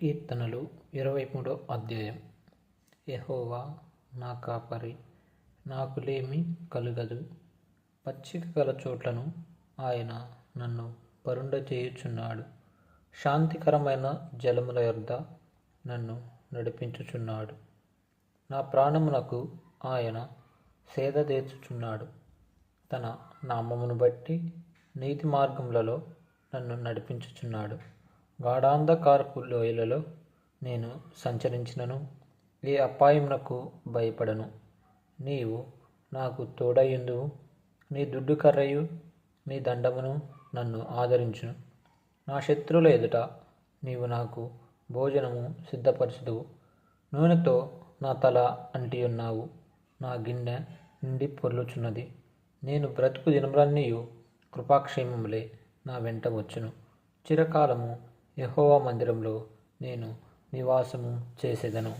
కీర్తనలు 23 అధ్యాయం. యెహోవా నా కాపరి, నాకు లేమి కలుగదు. పచ్చిక గల చోట్లను ఆయన నన్ను పరుండచేయుచున్నాడు. శాంతికరమైన జలముల యొద్ద నన్ను నడిపించుచున్నాడు. నా ప్రాణమునకు ఆయన సేద తీర్చుచున్నాడు. తన నామమును బట్టి నీతి మార్గములలో నన్ను నడిపించుచున్నాడు. గాఢాంధకారపు లోయలలో నేను సంచరించినను ఏ అపాయమునకు భయపడను. నీవు నాకు తోడయుందువు. నీ దుడ్డు కర్రయు నీ దండమును నన్ను ఆదరించును. నా శత్రువుల ఎదుట నీవు నాకు భోజనము సిద్ధపరచుదువు. నూనెతో నా తల అంటియున్నావు. నా గిన్నె నిండి పొర్లుచున్నది. నేను బ్రతుకు దినములన్నీయు కృపాక్షేమములే నా వెంట వచ్చును. చిరకాలము యెహోవా మందిరంలో నేను నివాసము చేసేదను.